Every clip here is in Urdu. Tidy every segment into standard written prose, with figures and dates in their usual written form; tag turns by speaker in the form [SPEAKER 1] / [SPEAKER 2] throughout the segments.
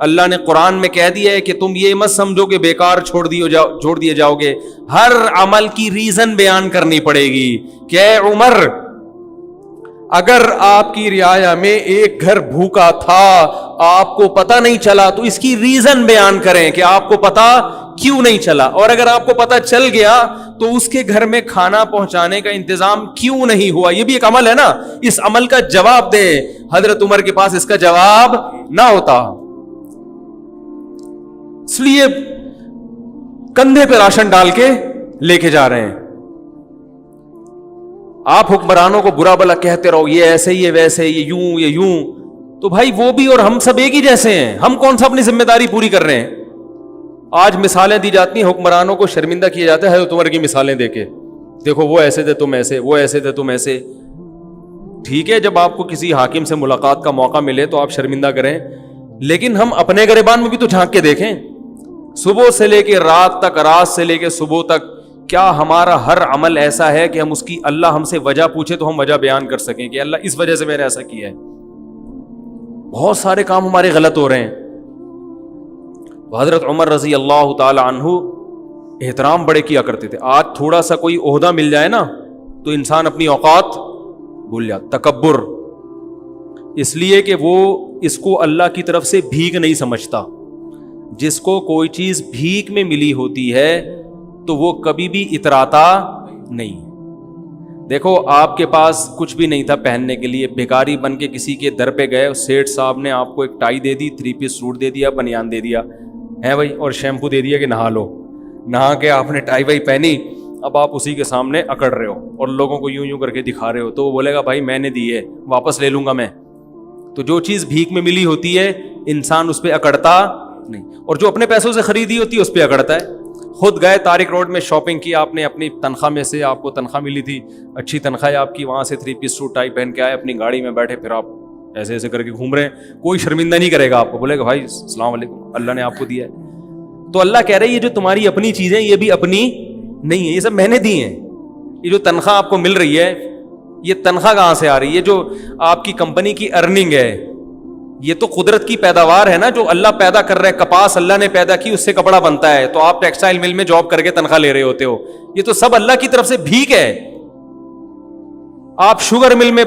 [SPEAKER 1] اللہ نے قرآن میں کہہ دیا ہے کہ تم یہ مت سمجھو کہ بیکار چھوڑ دیے جاؤ گے. ہر عمل کی ریزن بیان کرنی پڑے گی کہ اے عمر, اگر آپ کی رعایا میں ایک گھر بھوکا تھا, آپ کو پتہ نہیں چلا, تو اس کی ریزن بیان کریں کہ آپ کو پتہ کیوں نہیں چلا, اور اگر آپ کو پتہ چل گیا تو اس کے گھر میں کھانا پہنچانے کا انتظام کیوں نہیں ہوا. یہ بھی ایک عمل ہے نا, اس عمل کا جواب دیں. حضرت عمر کے پاس اس کا جواب نہ ہوتا, اس لیے کندھے پہ راشن ڈال کے لے کے جا رہے ہیں. آپ حکمرانوں کو برا بلا کہتے رہو, یہ ایسے یہ ویسے, یہ یوں, تو بھائی وہ بھی اور ہم سب ایک ہی جیسے ہیں. ہم کون سا اپنی ذمہ داری پوری کر رہے ہیں؟ آج مثالیں دی جاتی ہیں, حکمرانوں کو شرمندہ کیا جاتا ہے حضرت عمر کی مثالیں دے کے, دیکھو وہ ایسے تھے تم ایسے, وہ ایسے تھے تم ایسے. ٹھیک ہے, جب آپ کو کسی حاکم سے ملاقات کا موقع ملے تو آپ شرمندہ کریں, لیکن ہم اپنے گریبان میں بھی تو جھانک کے دیکھیں. صبح سے لے کے رات تک, رات سے لے کے صبح تک, کیا ہمارا ہر عمل ایسا ہے کہ ہم اس کی, اللہ ہم سے وجہ پوچھے تو ہم وجہ بیان کر سکیں کہ اللہ اس وجہ سے میں نے ایسا کیا ہے؟ بہت سارے کام ہمارے غلط ہو رہے ہیں. حضرت عمر رضی اللہ تعالی عنہ احترام بڑے کیا کرتے تھے. آج تھوڑا سا کوئی عہدہ مل جائے نا تو انسان اپنی اوقات بھول جاتا. تکبر, اس لیے کہ وہ اس کو اللہ کی طرف سے بھیک نہیں سمجھتا. جس کو کوئی چیز بھیک میں ملی ہوتی ہے تو وہ کبھی بھی اتراتا نہیں. دیکھو آپ کے پاس کچھ بھی نہیں تھا پہننے کے لیے, بھکاری بن کے کسی کے در پہ گئے, سیٹھ صاحب نے آپ کو ایک ٹائی دے دی, 3 پیس سوٹ دے دیا, بنیان دے دیا ہے بھائی, اور شیمپو دے دیا کہ نہا لو. نہا کے آپ نے ٹائی وائی پہنی, اب آپ اسی کے سامنے اکڑ رہے ہو اور لوگوں کو یوں کر کے دکھا رہے ہو, تو وہ بولے گا بھائی میں نے دی ہے, واپس لے لوں گا میں. تو جو چیز بھیک میں ملی ہوتی ہے انسان اس پہ اکڑتا نہیں, اور جو اپنے پیسوں سے خریدی ہوتی ہے اس پہ اکڑتا ہے. خود گئے طارق روڈ میں شاپنگ کی آپ نے, اپنی تنخواہ میں سے, آپ کو تنخواہ ملی تھی, اچھی تنخواہ ہے آپ کی, وہاں سے 3 پیس سوٹ ٹائی پہن کے آئے, اپنی گاڑی میں بیٹھے, پھر آپ ایسے ایسے کر کے گھوم رہے ہیں. کوئی شرمندہ نہیں کرے گا آپ کو, بولے گا بھائی السلام علیکم, اللہ نے آپ کو دیا ہے. تو اللہ کہہ رہے ہیں یہ جو تمہاری اپنی چیزیں یہ بھی اپنی نہیں ہے, یہ سب میں نے دی ہیں. یہ جو تنخواہ آپ کو مل رہی ہے یہ تنخواہ کہاں سے آ رہی ہے؟ یہ جو آپ کی کمپنی کی ارننگ ہے یہ تو قدرت کی پیداوار ہے نا, جو اللہ پیدا کر رہا ہے. کپاس اللہ نے پیدا کی, اس سے کپڑا بنتا ہے, تو آپ ٹیکسٹائل مل میں جاب کر کے تنخواہ لے رہے ہوتے ہو. یہ تو سب اللہ کی طرف سے بھیک ہے. آپ شوگر مل میں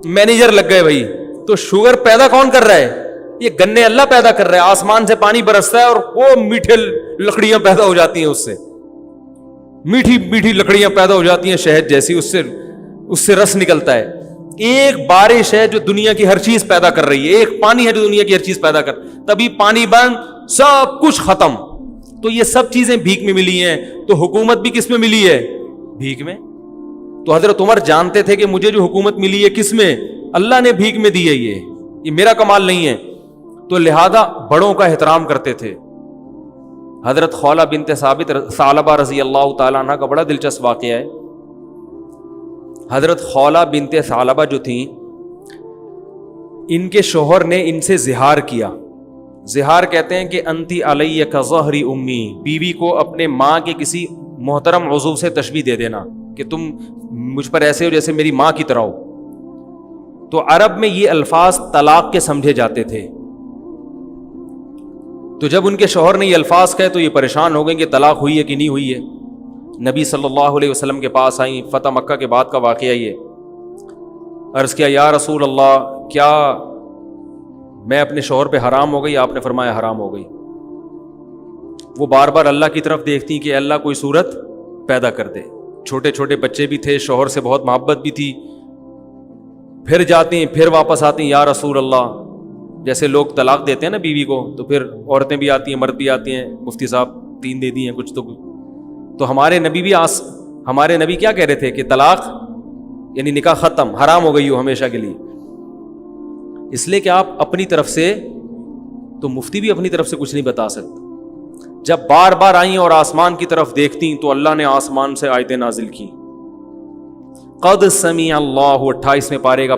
[SPEAKER 1] مینیجر لگ گئے بھائی, تو شوگر پیدا کون کر رہا ہے؟ یہ گنے اللہ پیدا کر رہا ہے. آسمان سے پانی برستا ہے اور وہ میٹھے لکڑیاں پیدا ہو جاتی ہیں, اس سے میٹھی میٹھی لکڑیاں پیدا ہو جاتی ہیں شہد جیسی, اس سے رس نکلتا ہے. ایک بارش ہے جو دنیا کی ہر چیز پیدا کر رہی ہے, ایک پانی ہے جو دنیا کی ہر چیز پیدا کر, تبھی پانی بند, سب کچھ ختم. تو یہ سب چیزیں بھیک میں ملی ہیں, تو حکومت بھی کس میں ملی ہے؟ بھیک میں. تو حضرت عمر جانتے تھے کہ مجھے جو حکومت ملی ہے کس میں؟ اللہ نے بھیک میں دی ہے, یہ میرا کمال نہیں ہے. تو لہذا بڑوں کا احترام کرتے تھے. حضرت خولہ بنت ثعلبہ رضی اللہ تعالیٰ عنہ کا بڑا دلچسپ واقعہ ہے. حضرت خولہ بنت ثعلبہ جو تھیں, ان کے شوہر نے ان سے زہار کیا. زہار کہتے ہیں کہ انتی علیہ کظہر امی, بیوی کو اپنے ماں کے کسی محترم عضو سے تشبیہ دے دینا کہ تم مجھ پر ایسے ہو جیسے میری ماں کی طرح ہو. تو عرب میں یہ الفاظ طلاق کے سمجھے جاتے تھے. تو جب ان کے شوہر نے یہ الفاظ کہے تو یہ پریشان ہو گئے کہ طلاق ہوئی ہے کہ نہیں ہوئی ہے. نبی صلی اللہ علیہ وسلم کے پاس آئیں, فتح مکہ کے بعد کا واقعہ یہ. عرض کیا یا رسول اللہ, کیا میں اپنے شوہر پہ حرام ہو گئی؟ آپ نے فرمایا حرام ہو گئی. وہ بار بار اللہ کی طرف دیکھتی کہ اللہ کوئی صورت پیدا کر دے. چھوٹے چھوٹے بچے بھی تھے, شوہر سے بہت محبت بھی تھی. پھر جاتی ہیں, پھر واپس آتی ہیں, یا رسول اللہ. جیسے لوگ طلاق دیتے ہیں نا بیوی کو, تو پھر عورتیں بھی آتی ہیں, مرد بھی آتی ہیں, مفتی صاحب 3 دے دی ہیں کچھ تو ہمارے نبی بھی ہمارے نبی کیا کہہ رہے تھے کہ طلاق یعنی نکاح ختم, حرام ہو گئی ہو ہمیشہ کے لیے. اس لیے کہ آپ اپنی طرف سے, تو مفتی بھی اپنی طرف سے کچھ نہیں بتا سکتے. جب بار بار آئیں اور آسمان کی طرف دیکھتی تو اللہ نے آسمان سے آیتیں نازل کی. قد سمع اللہ, 28ویں پارے کا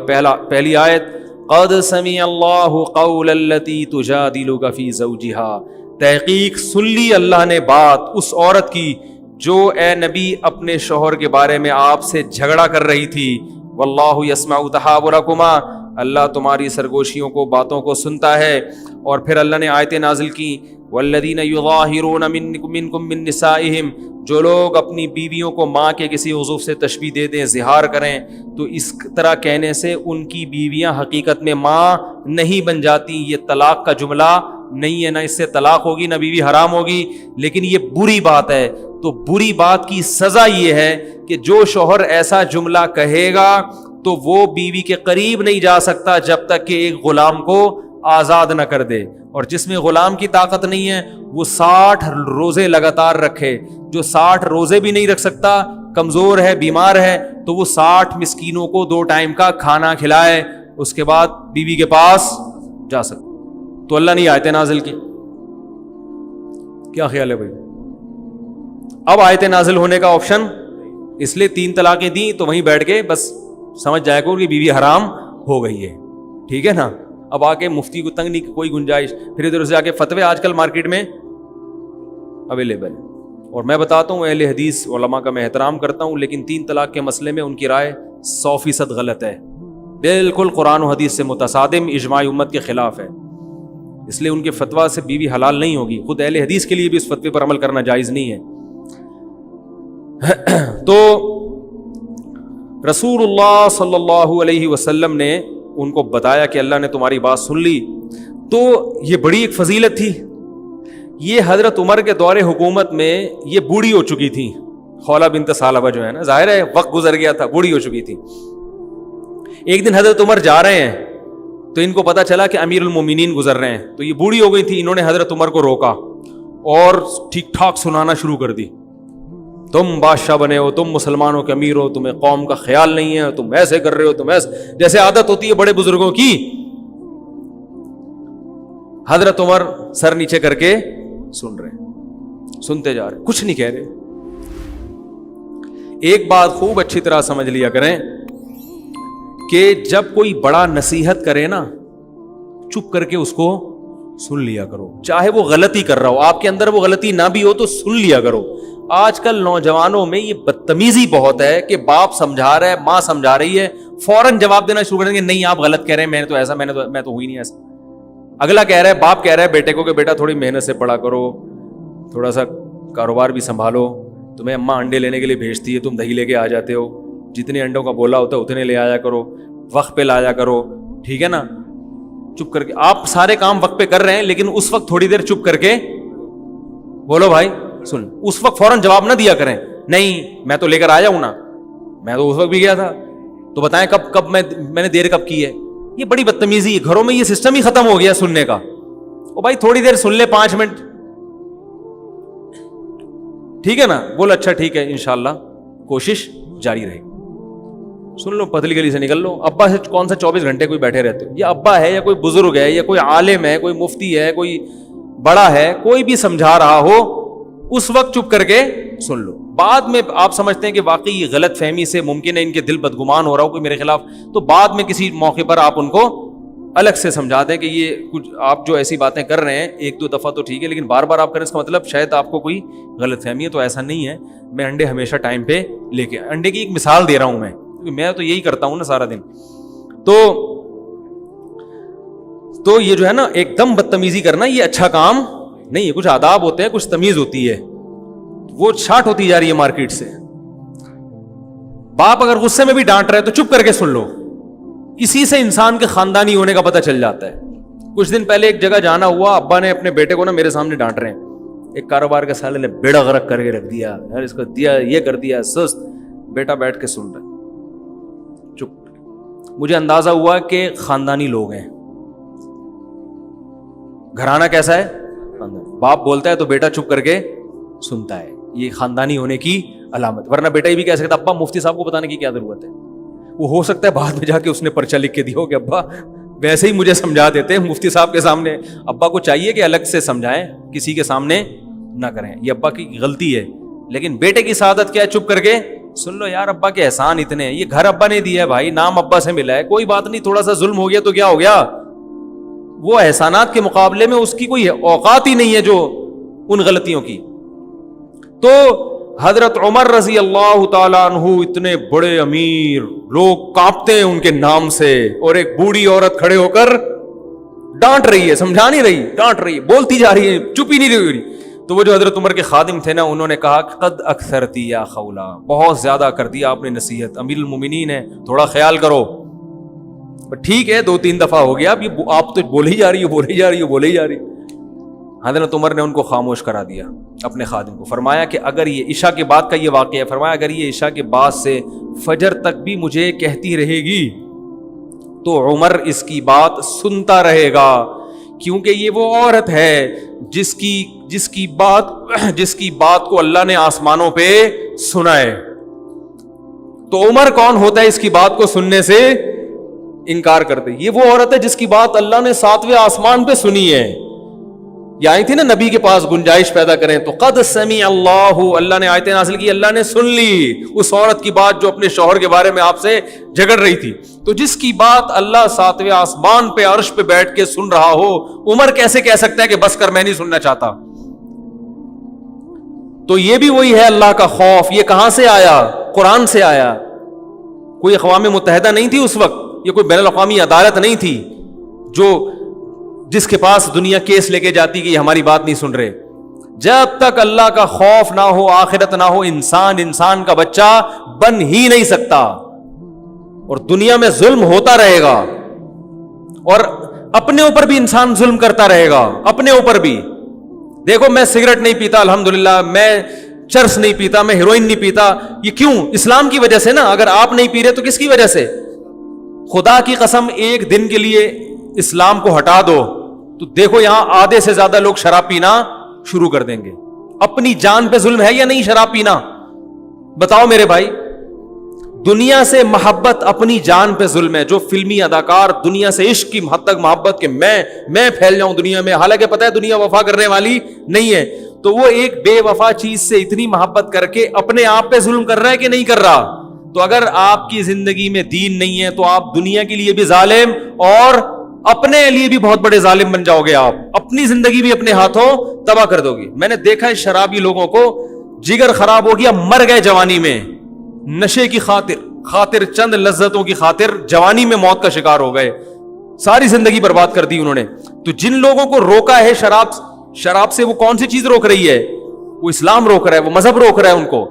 [SPEAKER 1] پہلی آیت, قد سمع اللہ قول التی تجادلک فی زوجہا, تحقیق سن لی اللہ نے بات اس عورت کی جو اے نبی اپنے شوہر کے بارے میں آپ سے جھگڑا کر رہی تھی. واللہ یسمع تحاورکما, اللہ تمہاری سرگوشیوں کو باتوں کو سنتا ہے. اور پھر اللہ نے آیتیں نازل کی والذین یظاہرون منکم من نسائہم, جو لوگ اپنی بیویوں کو ماں کے کسی عضو سے تشبیہ دے دیں, اظہار کریں, تو اس طرح کہنے سے ان کی بیویاں حقیقت میں ماں نہیں بن جاتی. یہ طلاق کا جملہ نہیں ہے, نہ اس سے طلاق ہوگی نہ بیوی حرام ہوگی, لیکن یہ بری بات ہے. تو بری بات کی سزا یہ ہے کہ جو شوہر ایسا جملہ کہے گا تو وہ بیوی کے قریب نہیں جا سکتا جب تک کہ ایک غلام کو آزاد نہ کر دے. اور جس میں غلام کی طاقت نہیں ہے وہ 60 روزے لگاتار رکھے. جو 60 روزے بھی نہیں رکھ سکتا, کمزور ہے, بیمار ہے, تو وہ 60 مسکینوں کو 2 ٹائم کا کھانا کھلائے, اس کے بعد بیوی کے پاس جا سکتا. تو اللہ نے آیتیں نازل کی. کیا خیال ہے بھائی؟ اب آیتیں نازل ہونے کا آپشن اس لیے 3 طلاقیں دی تو وہیں بیٹھ کے بس سمجھ جائے گا کہ بیوی حرام ہو گئی ہے, ٹھیک ہے نا. اب آ کے مفتی کو تنگ نہیں کوئی گنجائش, پھر ادھر سے آ کے فتوے آج کل مارکیٹ میں اویلیبل. اور میں بتاتا ہوں اہل حدیث علماء کا میں احترام کرتا ہوں, لیکن 3 طلاق کے مسئلے میں ان کی رائے 100% غلط ہے, بالکل قرآن و حدیث سے متصادم, اجماع امت کے خلاف ہے. اس لیے ان کے فتویٰ سے بیوی حلال نہیں ہوگی. خود اہل حدیث کے لیے بھی اس فتوے پر عمل کرنا جائز نہیں ہے. تو رسول اللہ صلی اللہ علیہ وسلم نے ان کو بتایا کہ اللہ نے تمہاری بات سن لی. تو یہ بڑی ایک فضیلت تھی. یہ حضرت عمر کے دور حکومت میں یہ بوڑھی ہو چکی تھی, خولہ بنت ثعلبہ جو ہے نا, ظاہر ہے وقت گزر گیا تھا, بوڑھی ہو چکی تھی. ایک دن حضرت عمر جا رہے ہیں تو ان کو پتا چلا کہ امیر المومنین گزر رہے ہیں, تو یہ بوڑھی ہو گئی تھی. انہوں نے حضرت عمر کو روکا اور ٹھیک ٹھاک سنانا شروع کر دی. تم بادشاہ بنے ہو, تم مسلمانوں کے امیر ہو, تمہیں قوم کا خیال نہیں ہے, تم ایسے کر رہے ہو, تم ایسے, جیسے عادت ہوتی ہے بڑے بزرگوں کی. حضرت عمر سر نیچے کر کے سن رہے ہیں, سنتے جا رہے ہیں, کچھ نہیں کہہ رہے. ایک بات خوب اچھی طرح سمجھ لیا کریں کہ جب کوئی بڑا نصیحت کرے نا, چپ کر کے اس کو سن لیا کرو, چاہے وہ غلطی کر رہا ہو, آپ کے اندر وہ غلطی نہ بھی ہو تو سن لیا کرو. آج کل نوجوانوں میں یہ بدتمیزی بہت ہے کہ باپ سمجھا رہا ہے, ماں سمجھا رہی ہے, فوراً جواب دینا شروع کر دیں گے, نہیں آپ غلط کہہ رہے ہیں, میں نے تو ایسا, میں تو ہوئی نہیں ایسا. اگلا کہہ رہا ہے, باپ کہہ رہا ہے بیٹے کو کہ بیٹا تھوڑی محنت سے پڑھا کرو, تھوڑا سا کاروبار بھی سنبھالو, تمہیں اماں انڈے لینے کے لیے بھیجتی ہے, تم دہی لے کے آ جاتے ہو, جتنے انڈوں کا بولا ہوتا ہے اتنے لے آیا کرو, وقت پہ لایا کرو, ٹھیک ہے نا. چپ کر کے آپ سارے کام وقت پہ کر رہے ہیں, لیکن اس وقت تھوڑی دیر چپ کر کے بولو بھائی سن. اس وقت فوراً جواب نہ دیا کریں, نہیں میں تو لے کر آیا ہوں نا, میں تو اس وقت بھی گیا تھا, تو بتائیں کب میں نے دیر کب کی ہے. یہ بڑی بدتمیزی ہے, گھروں میں یہ سسٹم ہی ختم ہو گیا سننے کا. او بھائی تھوڑی دیر سن لے, 5 منٹ, ٹھیک ہے نا, بول اچھا ٹھیک ہے, انشاءاللہ کوشش جاری رہے. سن لو, پتلی گلی سے نکل لو. ابا سے کون سا 24 گھنٹے کوئی بیٹھے رہتے ہو, یا ابا ہے یا کوئی بزرگ ہے یا کوئی عالم ہے, کوئی مفتی ہے, کوئی بڑا ہے, کوئی بھی سمجھا رہا ہو, اس وقت چپ کر کے سن لو. بعد میں آپ سمجھتے ہیں کہ واقعی یہ غلط فہمی سے ممکن ہے ان کے دل بدگمان ہو رہا ہو کوئی میرے خلاف, تو بعد میں کسی موقع پر آپ ان کو الگ سے سمجھا دیں کہ یہ کچھ آپ جو ایسی باتیں کر رہے ہیں 1-2 دفعہ تو ٹھیک ہے, لیکن بار بار آپ کریں اس کا مطلب شاید آپ کو کوئی غلط فہمی ہے. تو ایسا نہیں ہے, میں انڈے ہمیشہ ٹائم پہ لے کے, انڈے کی ایک مثال دے رہا ہوں میں تو یہی کرتا ہوں نا سارا دن. تو یہ جو ہے نا ایک دم بدتمیزی کرنا یہ اچھا کام نہیں ہے. کچھ آداب ہوتے ہیں, کچھ تمیز ہوتی ہے, وہ شارٹ ہوتی جا رہی ہے مارکیٹ سے. باپ اگر غصے میں بھی ڈانٹ رہے تو چپ کر کے سن لو, اسی سے انسان کے خاندانی ہونے کا پتہ چل جاتا ہے. کچھ دن پہلے ایک جگہ جانا ہوا, ابا نے اپنے بیٹے کو نا میرے سامنے ڈانٹ رہے ہیں, ایک کاروبار کے سالے نے بیڑا غرق کر کے رکھ دیا, اس کو دیا یہ کر دیا, سست. بیٹا بیٹھ کے سن رہا, چپ. مجھے اندازہ ہوا کہ خاندانی لوگ ہیں. گھرانہ کیسا ہے, باپ بولتا ہے تو بیٹا چپ کر کے سنتا ہے, یہ خاندانی ہونے کی علامت. ورنہ بیٹا یہ بھی کہہ سکتا ابا مفتی صاحب کو بتانے کی کیا ضرورت ہے. وہ ہو سکتا ہے بعد میں جا کے اس نے پرچہ لکھ کے دیا ہو کہ ابا ویسے ہی مجھے سمجھا دیتے مفتی صاحب کے سامنے. ابا کو چاہیے کہ الگ سے سمجھائیں, کسی کے سامنے نہ کریں, یہ ابا کی غلطی ہے. لیکن بیٹے کی سعادت کیا ہے, چپ کر کے سن لو. یار ابا کے احسان اتنے ہیں, یہ گھر ابا نے دیا ہے بھائی, نام ابا سے ملا ہے, کوئی بات نہیں, تھوڑا سا ظلم ہو گیا تو کیا ہو گیا, وہ احسانات کے مقابلے میں اس کی کوئی اوقات ہی نہیں ہے جو ان غلطیوں کی. تو حضرت عمر رضی اللہ تعالیٰ عنہ اتنے بڑے امیر لوگ کانپتے ہیں ان کے نام سے, اور ایک بوڑھی عورت کھڑے ہو کر ڈانٹ رہی ہے, سمجھا نہیں رہی, ڈانٹ رہی ہے, بولتی جا رہی ہے, چپ ہی نہیں رہی. تو وہ جو حضرت عمر کے خادم تھے نا, انہوں نے کہا قد اکثرتی یا خولا, بہت زیادہ کر دیا آپ نے نصیحت, امیر المومنین ہے, تھوڑا خیال کرو. ٹھیک ہے 2-3 دفعہ ہو گیا, اب یہ آپ تو بولے ہی جا رہی ہو. حضرت عمر نے ان کو خاموش کرا دیا اپنے خادم کو. فرمایا کہ اگر یہ عشاء کے بعد کا یہ واقعہ ہے, فرمایا اگر یہ عشاء کے بعد سے فجر تک بھی مجھے کہتی رہے گی تو عمر اس کی بات سنتا رہے گا, کیونکہ یہ وہ عورت ہے جس کی بات کو اللہ نے آسمانوں پہ سنا ہے. تو عمر کون ہوتا ہے اس کی بات کو سننے سے انکار کرتے؟ یہ وہ عورت ہے جس کی بات اللہ نے 7ویں آسمان پہ سنی ہے. یہ آئی تھی نا نبی کے پاس گنجائش پیدا کریں, تو قد سمع اللہ نے آیتیں نازل کی, اللہ نے سن لی اس عورت کی بات جو اپنے شوہر کے بارے میں آپ سے جھگڑ رہی تھی. تو جس کی بات اللہ 7ویں آسمان پہ عرش پہ بیٹھ کے سن رہا ہو, عمر کیسے کہہ سکتا ہے کہ بس کر میں نہیں سننا چاہتا؟ تو یہ بھی وہی ہے اللہ کا خوف. یہ کہاں سے آیا؟ قرآن سے آیا. کوئی اقوام متحدہ نہیں تھی اس وقت, یہ کوئی بین الاقوامی عدالت نہیں تھی جس کے پاس دنیا کیس لے کے جاتی کہ یہ ہماری بات نہیں سن رہے. جب تک اللہ کا خوف نہ ہو, آخرت نہ ہو, انسان کا بچہ بن ہی نہیں سکتا, اور دنیا میں ظلم ہوتا رہے گا, اور اپنے اوپر بھی انسان ظلم کرتا رہے گا, اپنے اوپر بھی. دیکھو میں سگریٹ نہیں پیتا الحمدللہ, میں چرس نہیں پیتا, میں ہیروئن نہیں پیتا. یہ کیوں؟ اسلام کی وجہ سے نا. اگر آپ نہیں پی رہے تو کس کی وجہ سے؟ خدا کی قسم ایک دن کے لیے اسلام کو ہٹا دو تو دیکھو یہاں آدھے سے زیادہ لوگ شراب پینا شروع کر دیں گے. اپنی جان پہ ظلم ہے یا نہیں شراب پینا؟ بتاؤ میرے بھائی. دنیا سے محبت اپنی جان پہ ظلم ہے. جو فلمی اداکار دنیا سے عشق کی حد تک محبت کہ میں پھیل جاؤں دنیا میں, حالانکہ پتہ ہے دنیا وفا کرنے والی نہیں ہے, تو وہ ایک بے وفا چیز سے اتنی محبت کر کے اپنے آپ پہ ظلم کر رہا ہے کہ نہیں کر رہا؟ تو اگر آپ کی زندگی میں دین نہیں ہے تو آپ دنیا کے لیے بھی ظالم اور اپنے لیے بھی بہت بڑے ظالم بن جاؤ گے. آپ اپنی زندگی بھی اپنے ہاتھوں تباہ کر دو گی. میں نے دیکھا ہے شرابی لوگوں کو جگر خراب ہو گیا, مر گئے جوانی میں, نشے کی خاطر چند لذتوں کی خاطر جوانی میں موت کا شکار ہو گئے, ساری زندگی برباد کر دی انہوں نے. تو جن لوگوں کو روکا ہے شراب سے, وہ کون سی چیز روک رہی ہے؟ وہ اسلام روک رہا ہے, وہ مذہب روک رہا ہے ان کو.